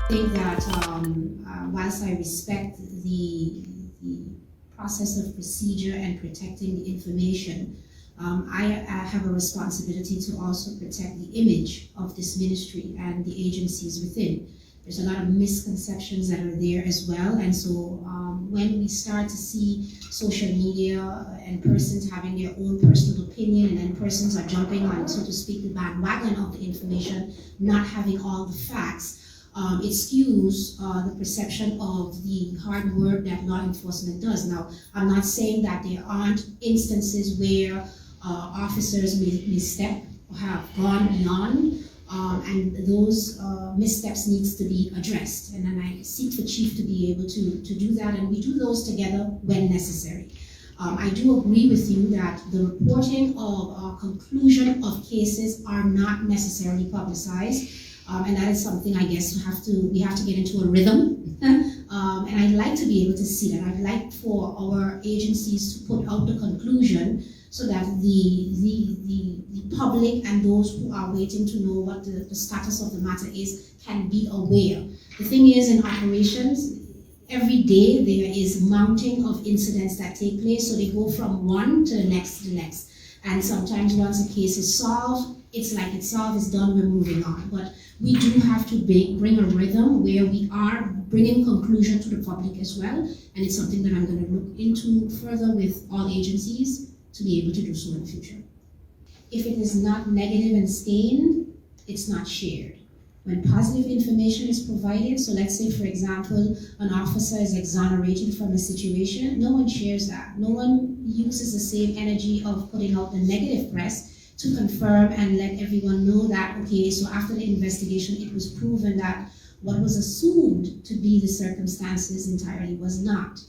I think that whilst I respect the process of procedure and protecting the information, I have a responsibility to also protect the image of this ministry and the agencies within. There's a lot of misconceptions that are there as well, and so when we start to see social media and persons having their own personal opinion, and then persons are jumping on, so to speak, the bandwagon of the information, not having all the facts, it skews the perception of the hard work that law enforcement does. Now, I'm not saying that there aren't instances where officers misstep or have gone beyond, and those missteps needs to be addressed. And then I seek for Chief to be able to do that, and we do those together when necessary. I do agree with you that the reporting of conclusion of cases are not necessarily publicized. And that is something I guess we have to get into a rhythm. And I'd like to be able to see that. I'd like for our agencies to put out the conclusion so that the public and those who are waiting to know what the status of the matter is can be aware. The thing is, in operations, every day there is mounting of incidents that take place, so they go from one to the next to the next. And sometimes once a case is solved, it's like it's solved, it's done, we're moving on. But we do have to bring a rhythm where we are bringing conclusion to the public as well, and it's something that I'm going to look into further with all agencies to be able to do so in the future. If it is not negative and stained, it's not shared. When positive information is provided, so let's say, for example, an officer is exonerated from a situation, no one shares that. No one uses the same energy of putting out the negative press to confirm and let everyone know that, okay, so after the investigation, it was proven that what was assumed to be the circumstances entirely was not.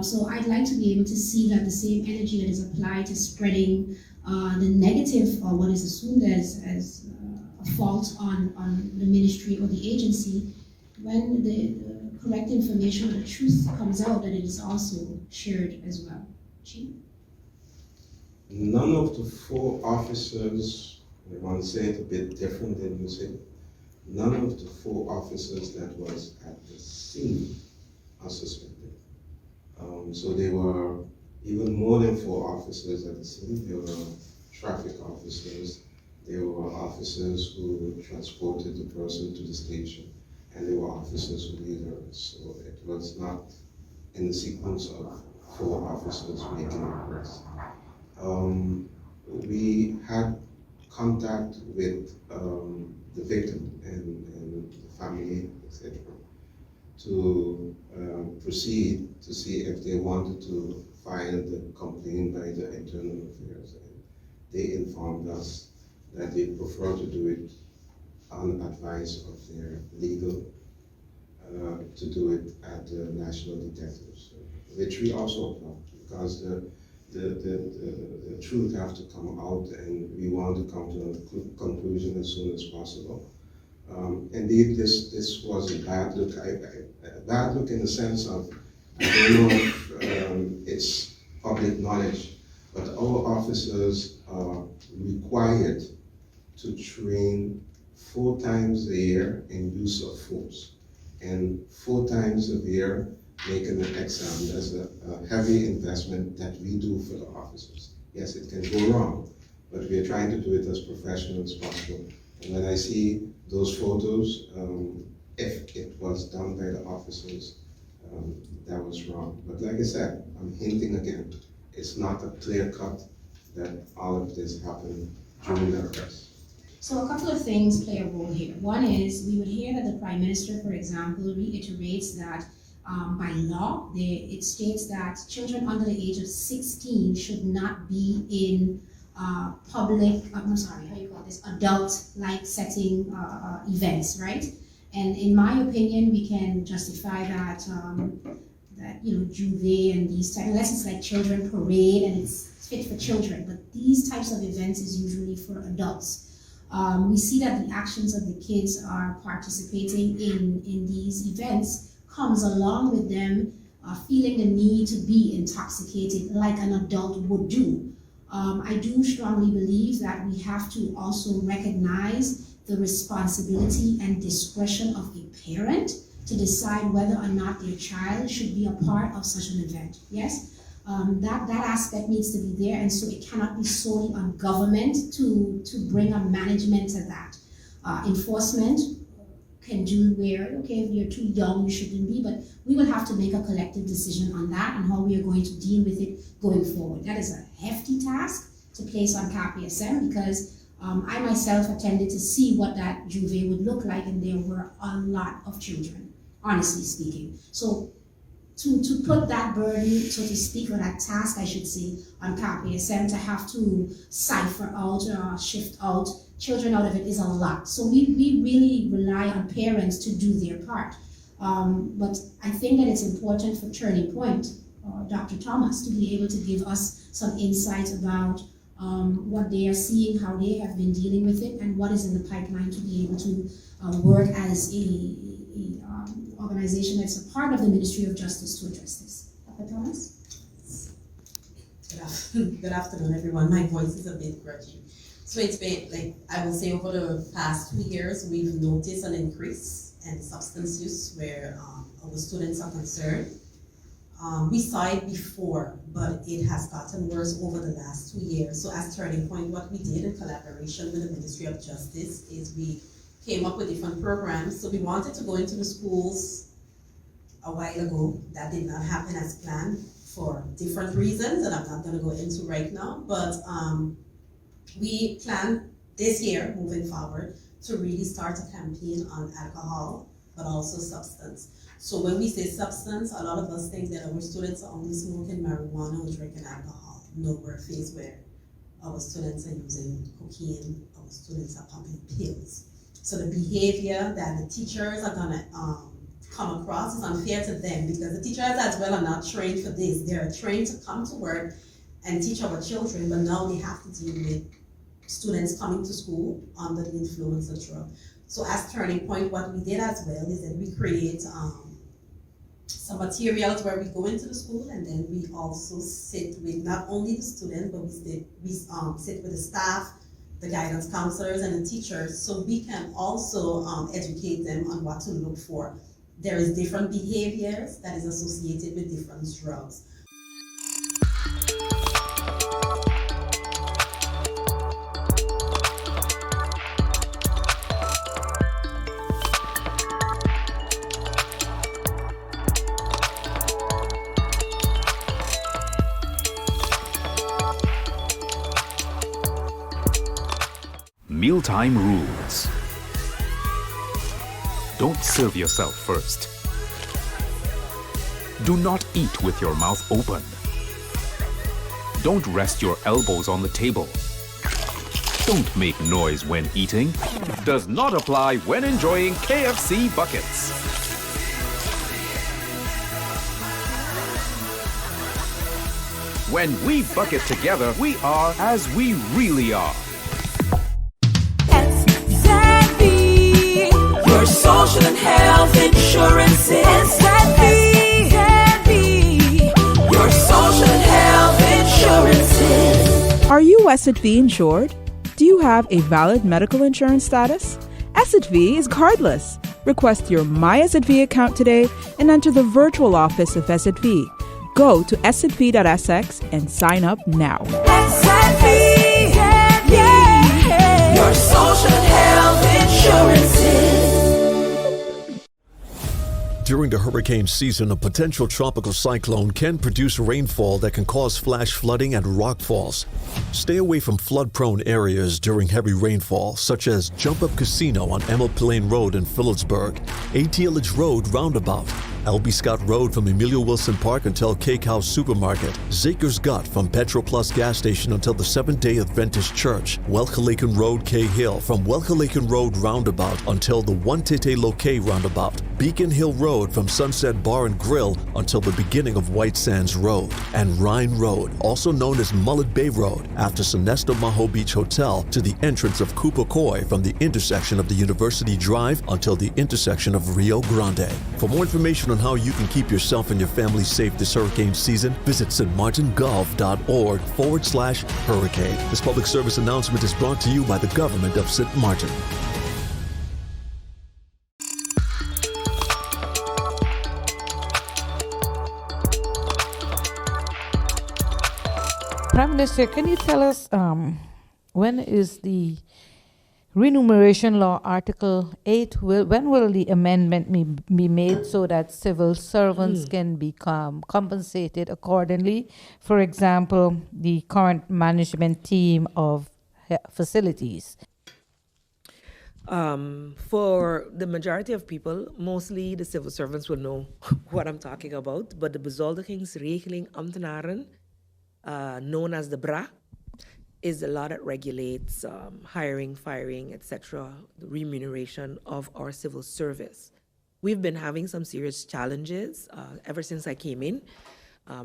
So I'd like to be able to see that the same energy that is applied to spreading the negative or what is assumed as a fault on the ministry or the agency, when the correct information or the truth comes out, that it is also shared as well. Chief? None of the 4 officers, I want to say it a bit different than you said, none of the 4 officers that was at the scene are suspected. So there were even more than 4 officers at the scene. There were traffic officers, there were officers who transported the person to the station, and there were officers who made arrests. So it was not in the sequence of 4 officers making arrests. We had contact with the victim and the family, etc., to proceed to see if they wanted to file the complaint by the Internal Affairs. And they informed us that they prefer to do it on advice of their legal, to do it at the National Detectives, which we also applaud, because the truth have to come out, and we want to come to a conclusion as soon as possible. Indeed, this was a bad look. A bad look in the sense of, I don't know if it's public knowledge, but our officers are required to train 4 times a year in use of force, and 4 times a year making an exam. That's a heavy investment that we do for the officers. Yes, it can go wrong, but we are trying to do it as professional as possible. And when I see those photos, if it was done by the officers, that was wrong. But like I said, I'm hinting again, it's not a clear cut that all of this happened during the arrest. So a couple of things play a role here. One is, we would hear that the Prime Minister, for example, reiterates that by law, it states that children under the age of 16 should not be in public, adult-like setting events, right? And in my opinion, we can justify that, Juve and these types, unless it's like children parade and it's fit for children, but these types of events is usually for adults. We see that the actions of the kids are participating in these events comes along with them feeling the need to be intoxicated like an adult would do. I do strongly believe that we have to also recognize the the responsibility and discretion of a parent to decide whether or not their child should be a part of such an event. Yes? That aspect needs to be there, and so it cannot be solely on government to bring a management to that. Enforcement can do where, okay, if you're too young, you shouldn't be, but we will have to make a collective decision on that and how we are going to deal with it going forward. That is a hefty task to place on KPSM, because I myself attended to see what that juve would look like, and there were a lot of children, honestly speaking. So to put that burden, so to speak, or that task, I should say, on KPSM to have to cipher out or shift out children out of it is a lot. So we really rely on parents to do their part. But I think that it's important for Turning Point, Dr. Thomas, to be able to give us some insights about what they are seeing, how they have been dealing with it, and what is in the pipeline to be able to work as a organization that's a part of the Ministry of Justice to address this. Dr. Thomas? Good afternoon, everyone. My voice is a bit grudgy. So it's been, like, I will say over the past 2 years, we've noticed an increase in substance use where our students are concerned. We saw it before, but it has gotten worse over the last 2 years. So as Turning Point, what we did in collaboration with the Ministry of Justice is we came up with different programs. So we wanted to go into the schools a while ago. That did not happen as planned for different reasons that I'm not going to go into right now. But we plan this year, moving forward, to really start a campaign on alcohol, but also substance. So when we say substance, a lot of us think that our students are only smoking marijuana or drinking alcohol. No, we're faced where our students are using cocaine, our students are pumping pills. So the behavior that the teachers are gonna come across is unfair to them, because the teachers as well are not trained for this. They're trained to come to work and teach our children, but now they have to deal with students coming to school under the influence of drugs. So as Turning Point, what we did as well is that we create some materials where we go into the school, and then we also sit with not only the students, but we sit with the staff, the guidance counselors, and the teachers, so we can also educate them on what to look for. There is different behaviors that is associated with different drugs. Mealtime rules. Don't serve yourself first. Do not eat with your mouth open. Don't rest your elbows on the table. Don't make noise when eating. Does not apply when enjoying KFC buckets. When we bucket together, we are as we really are. Your social and health insurance is your social and health insurances. Are you SXM insured? Do you have a valid medical insurance status? SXM is cardless. Request your My SXM account today and enter the virtual office of SXM. Go to sxv.sx and sign up now. SXM, yeah. Your social and health insurances. During the hurricane season, a potential tropical cyclone can produce rainfall that can cause flash flooding and rockfalls. Stay away from flood-prone areas during heavy rainfall, such as Jump Up Casino on Emma Plain Road in Phillipsburg, ATLH Road Roundabout, L.B. Scott Road from Emilio Wilson Park until Cake House Supermarket, Zaker's Gut from Petro Plus gas station until the Seventh-day Adventist Church, Welcalaken Road K Hill from Welcalaken Road Roundabout until the One-Tete Loke Roundabout, Beacon Hill Road from Sunset Bar and Grill until the beginning of White Sands Road, and Rhine Road, also known as Mullet Bay Road, after Sonesto Maho Beach Hotel to the entrance of Cooper Coy from the intersection of the University Drive until the intersection of Rio Grande. For more information on how you can keep yourself and your family safe this hurricane season, visit stmartingolf.org/hurricane. This public service announcement is brought to you by the government of St. Martin. Prime Minister, can you tell us when is the Remuneration Law Article 8, when will the amendment be made so that civil servants can become compensated accordingly? For example, the current management team of facilities. For the majority of people, mostly the civil servants will know what I'm talking about, but de bezoldigingsregeling ambtenaren, known as the BRA, is the law that regulates hiring, firing, etc., the remuneration of our civil service. We've been having some serious challenges ever since I came in,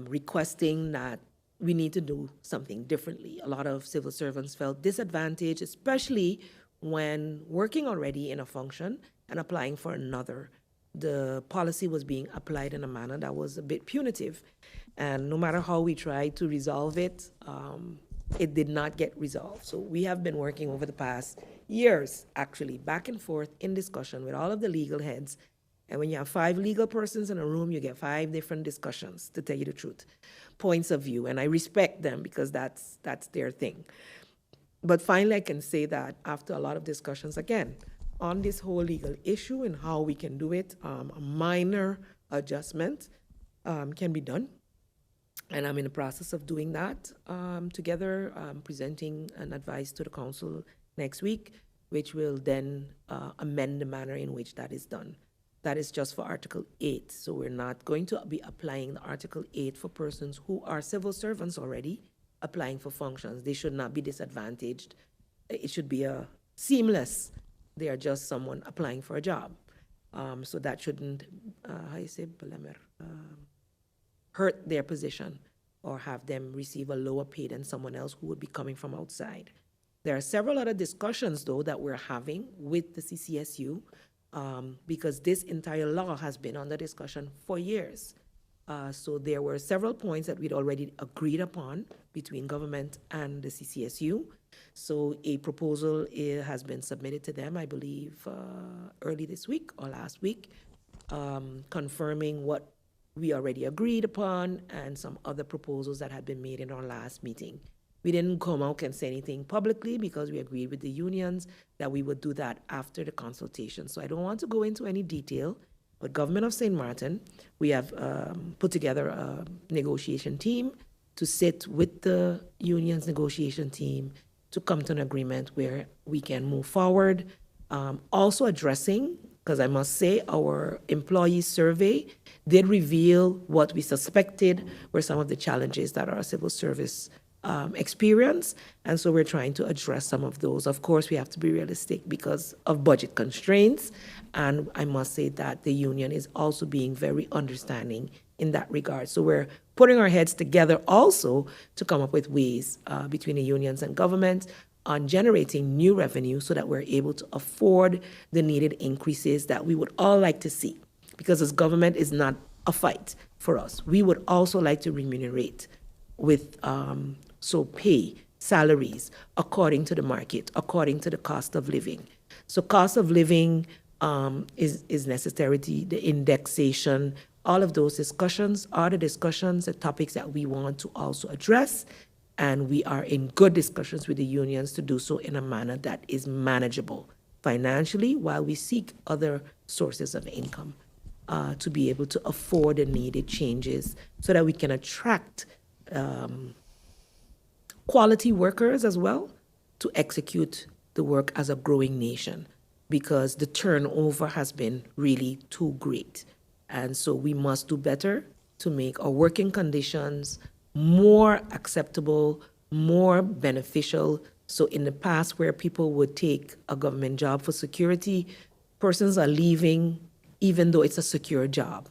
requesting that we need to do something differently. A lot of civil servants felt disadvantaged, especially when working already in a function and applying for another. The policy was being applied in a manner that was a bit punitive. And no matter how we tried to resolve it, it did not get resolved. So we have been working over the past years, actually, back and forth in discussion with all of the legal heads. And when you have 5 legal persons in a room, you get 5 different discussions, to tell you the truth, points of view. And I respect them because that's their thing. But finally, I can say that after a lot of discussions, again, on this whole legal issue and how we can do it, a minor adjustment can be done. And I'm in the process of doing that together, presenting an advice to the council next week, which will then amend the manner in which that is done. That is just for Article 8. So we're not going to be applying the Article 8 for persons who are civil servants already applying for functions. They should not be disadvantaged. It should be a seamless. They are just someone applying for a job. So that shouldn't, how you say, hurt their position or have them receive a lower pay than someone else who would be coming from outside. There are several other discussions, though, that we're having with the CCSU because this entire law has been under discussion for years. So there were several points that we'd already agreed upon between government and the CCSU. So a proposal has been submitted to them, I believe, early this week or last week, confirming what we already agreed upon and some other proposals that had been made in our last meeting. We didn't come out and say anything publicly because we agreed with the unions that we would do that after the consultation. So I don't want to go into any detail, but Government of St. Martin, we have put together a negotiation team to sit with the union's negotiation team to come to an agreement where we can move forward. Also addressing, because I must say our employee survey did reveal what we suspected were some of the challenges that our civil service experience, and so we're trying to address some of those. Of course, we have to be realistic because of budget constraints, and I must say that the union is also being very understanding in that regard. So we're putting our heads together also to come up with ways between the unions and government on generating new revenue so that we're able to afford the needed increases that we would all like to see. Because as government is not a fight for us. We would also like to remunerate with pay, salaries, according to the market, according to the cost of living. So cost of living is necessary, the indexation, all of those discussions are the discussions, the topics that we want to also address, and we are in good discussions with the unions to do so in a manner that is manageable financially while we seek other sources of income to be able to afford the needed changes so that we can attract quality workers as well to execute the work as a growing nation, because the turnover has been really too great. And so we must do better to make our working conditions more acceptable, more beneficial. So in the past, where people would take a government job for security, persons are leaving even though it's a secure job.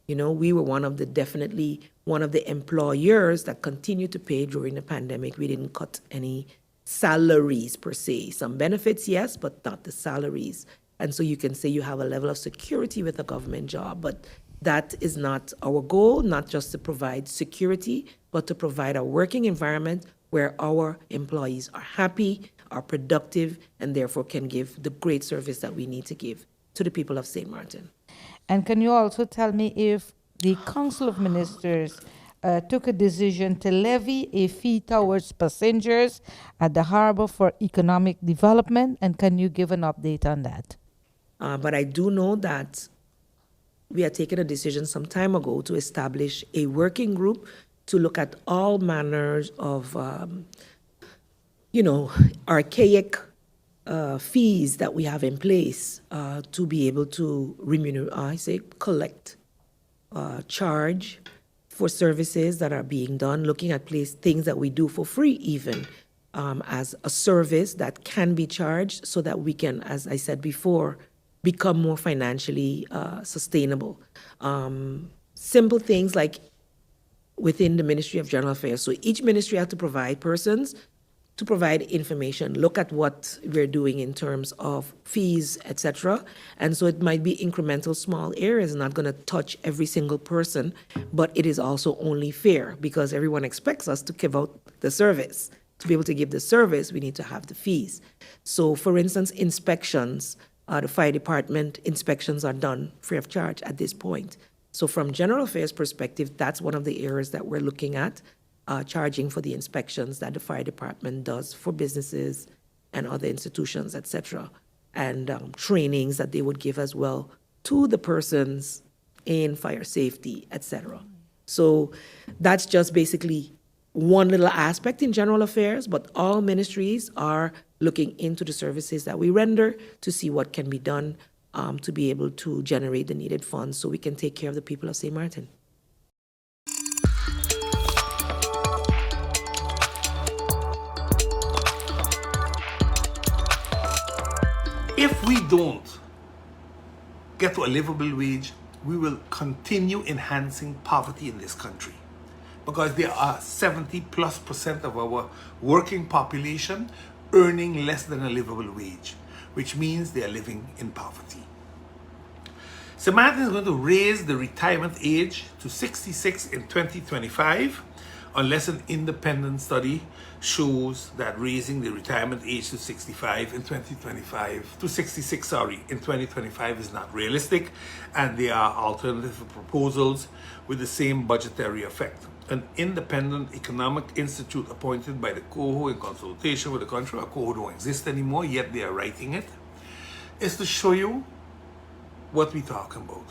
You know, we were definitely one of the employers that continued to pay during the pandemic. We didn't cut any salaries per se. Some benefits, yes, but not the salaries. And so you can say you have a level of security with a government job, but that is not our goal, not just to provide security, but to provide a working environment where our employees are happy, are productive, and therefore can give the great service that we need to give to the people of St. Martin. And can you also tell me if the Council of Ministers took a decision to levy a fee towards passengers at the harbor for economic development. And can you give an update on that? But I do know that we had taken a decision some time ago to establish a working group to look at all manners of, archaic fees that we have in place to be able to collect, charge for services that are being done, looking at things that we do for free even, as a service that can be charged so that we can, as I said before, become more financially sustainable. Simple things like within the Ministry of General Affairs. So each ministry has to provide persons to provide information, look at what we're doing in terms of fees, etc. And so it might be incremental, small areas, not going to touch every single person, but it is also only fair because everyone expects us to give out the service. To be able to give the service, we need to have the fees. So for instance, inspections, the fire department inspections are done free of charge at this point. So from General Affairs perspective, that's one of the areas that we're looking at, charging for the inspections that the fire department does for businesses and other institutions, etc., and trainings that they would give as well to the persons in fire safety, etc. So that's just basically one little aspect in General Affairs, but all ministries are looking into the services that we render to see what can be done to be able to generate the needed funds so we can take care of the people of St. Martin. If we don't get to a livable wage, we will continue enhancing poverty in this country because there are 70+% of our working population earning less than a livable wage, which means they are living in poverty. St. Martin is going to raise the retirement age to 66 in 2025, unless an independent study shows that raising the retirement age to 65 in 2025, to 66, in 2025 is not realistic, and there are alternative proposals with the same budgetary effect. An independent economic institute appointed by the COHO in consultation with the country, or COHO don't exist anymore, yet they are writing it, is to show you what we're talking about.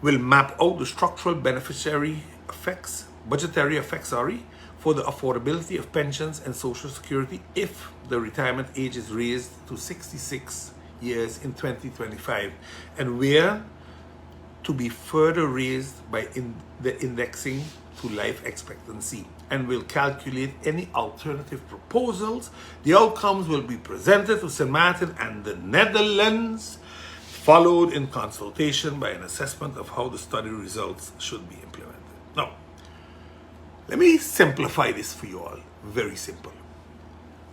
We'll map out the structural budgetary effects, for the affordability of pensions and Social Security if the retirement age is raised to 66 years in 2025, and where to be further raised by the indexing to life expectancy, and will calculate any alternative proposals. The outcomes will be presented to St. Martin and the Netherlands, followed in consultation by an assessment of how the study results should be implemented. Now, let me simplify this for you all. Very simple.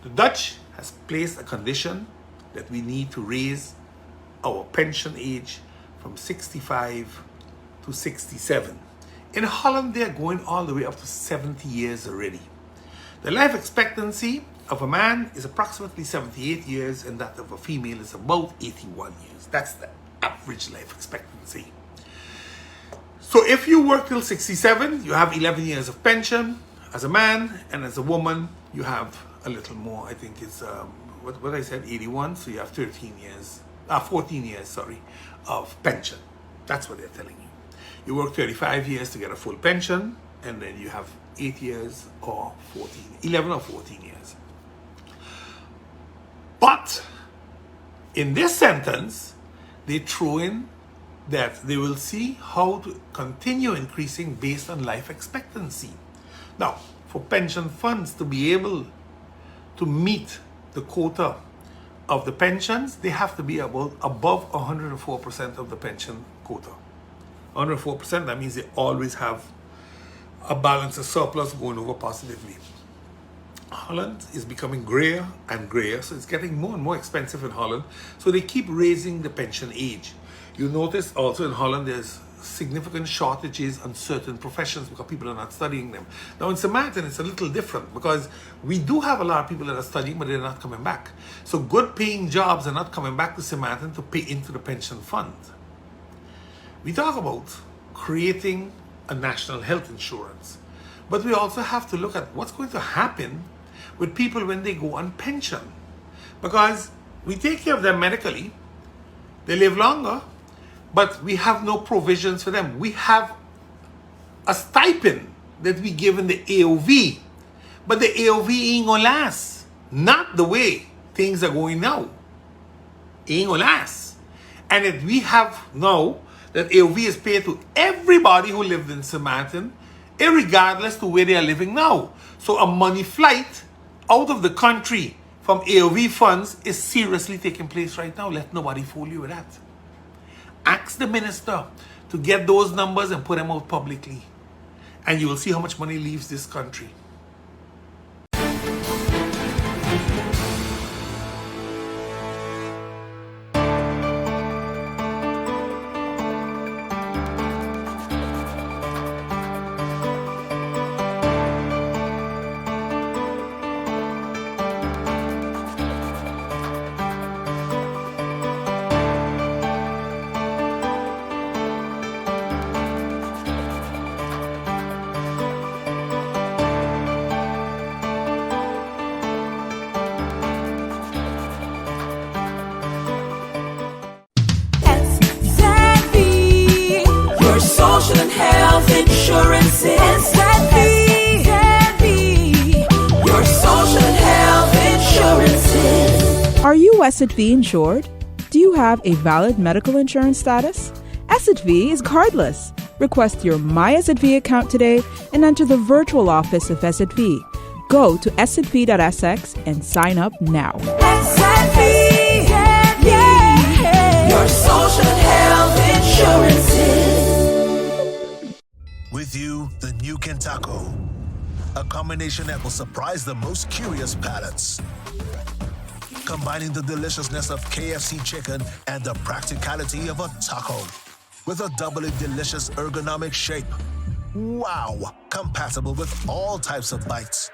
The Dutch has placed a condition that we need to raise our pension age from 65 to 67. In Holland, they are going all the way up to 70 years already. The life expectancy of a man is approximately 78 years, and that of a female is about 81 years. That's the average life expectancy. So if you work till 67, you have 11 years of pension as a man, and as a woman, you have a little more. I think it's, what I said, 81, so you have 14 years, of pension. That's what they're telling you. You work 35 years to get a full pension, and then you have 8 years or 11 or 14 years. But in this sentence, they throw in that they will see how to continue increasing based on life expectancy. Now, for pension funds to be able to meet the quota of the pensions, they have to be above 104% of the pension quota. 104%, that means they always have a balance, a surplus going over positively. Holland is becoming grayer and grayer, so it's getting more and more expensive in Holland. So they keep raising the pension age. You notice also in Holland there's significant shortages on certain professions because people are not studying them. Now in St. Martin it's a little different because we do have a lot of people that are studying, but they're not coming back. So good paying jobs are not coming back to St. Martin to pay into the pension fund. We talk about creating a national health insurance. But we also have to look at what's going to happen with people when they go on pension. Because we take care of them medically, they live longer, but we have no provisions for them. We have a stipend that we give in the AOV, but the AOV ain't gonna last. Not the way things are going now. Ain't gonna last. And if we have now that AOV is paid to everybody who lived in St. Martin, irregardless to where they are living now. So a money flight out of the country from AOV funds is seriously taking place right now. Let nobody fool you with that. Ask the minister to get those numbers and put them out publicly. And you will see how much money leaves this country. Your social and health insurance is your social and health insurance. Are you SXV insured? Do you have a valid medical insurance status? SXV is cardless. Request your My SXV account today and enter the virtual office of SXV. Go to sxv.sx and sign up now. Your social and health insurances. With you, the new Kentaco. A combination that will surprise the most curious palates. Combining the deliciousness of KFC chicken and the practicality of a taco. With a doubly delicious ergonomic shape. Wow! Compatible with all types of bites.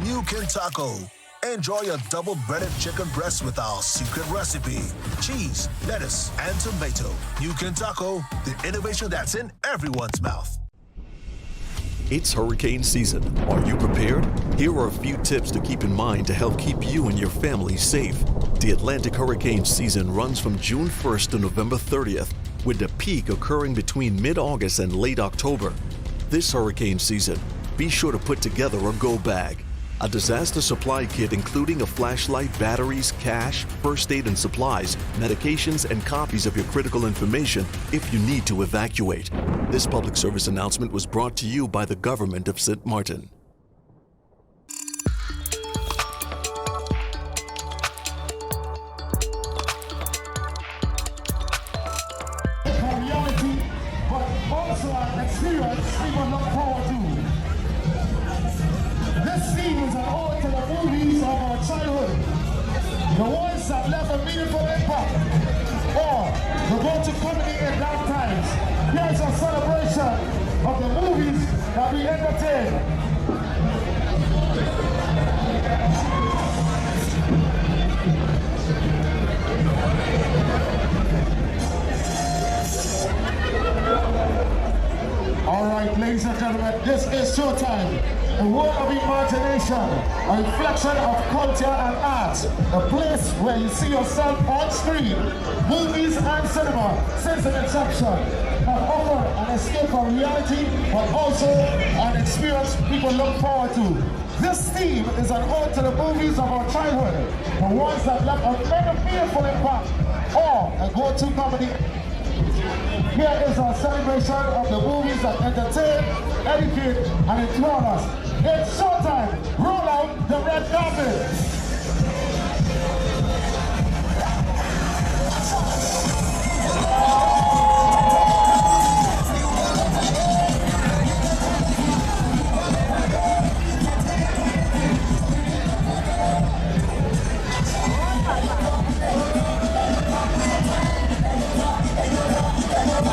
New Kentaco. Enjoy a double-breaded chicken breast with our secret recipe. Cheese, lettuce, and tomato. New Kentaco, the innovation that's in everyone's mouth. It's hurricane season. Are you prepared? Here are a few tips to keep in mind to help keep you and your family safe. The Atlantic hurricane season runs from June 1st to November 30th, with the peak occurring between mid-August and late October. This hurricane season, be sure to put together a go bag. A disaster supply kit including a flashlight, batteries, cash, first aid and supplies, medications, and copies of your critical information if you need to evacuate. This public service announcement was brought to you by the government of St. Martin. Reality, but also an experience people look forward to. This scene is an ode to the movies of our childhood, the ones that left a meaningful impact, or the go-to comedy in dark times. Here's a celebration of the movies that we entertain. All right, ladies and gentlemen, this is showtime. A world of imagination, a reflection of culture and art, a place where you see yourself on screen. Movies and cinema, since its inception, have offered an escape from reality, but also an experience people look forward to. This theme is an ode to the movies of our childhood, the ones that left a very meaningful impact, or a go-to comedy. Here is our celebration of the movies that entertain, educate, and enthrall us. It's showtime. Roll out the red carpet.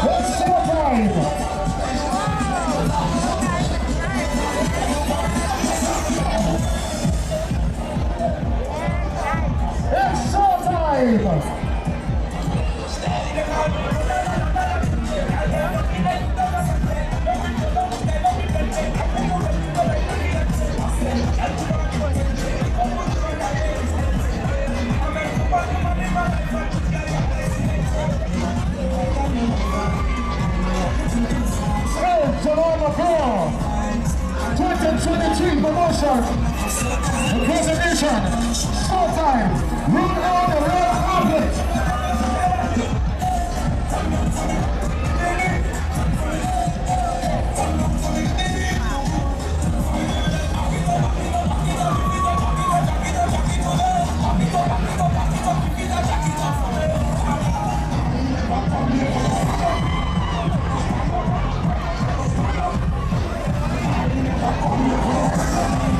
It's showtime. 2023 promotion, the presentation, showtime, roll out the red carpet.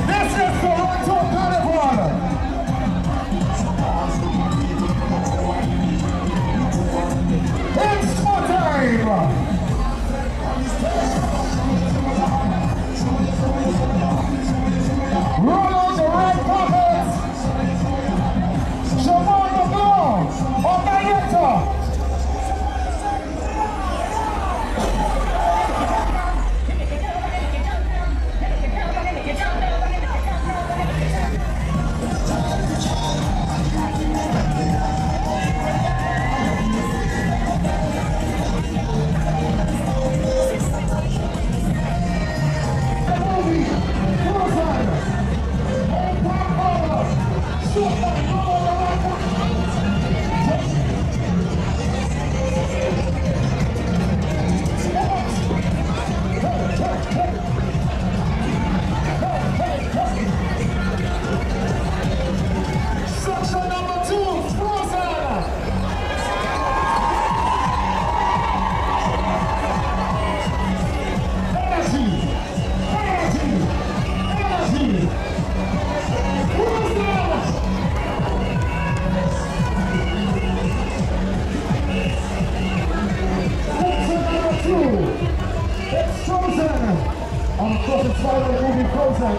This is Toronto Carnival. It's showtime. Roll out the red carpet. Siobhan LeBlanc, our director. Section number 2, Frozen. Energy, energy, energy. Frozen. Section number 2, it's Frozen. Of course, it's part of the movie Frozen.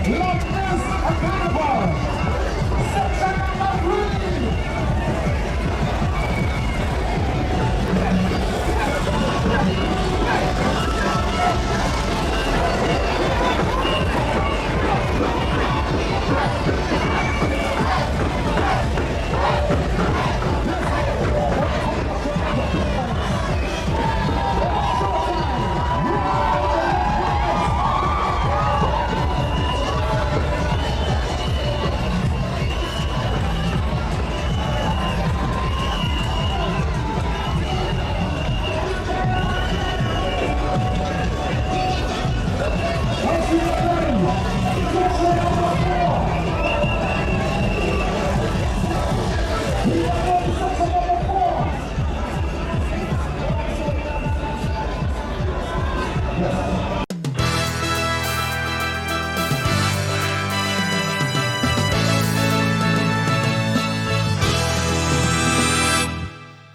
Love is a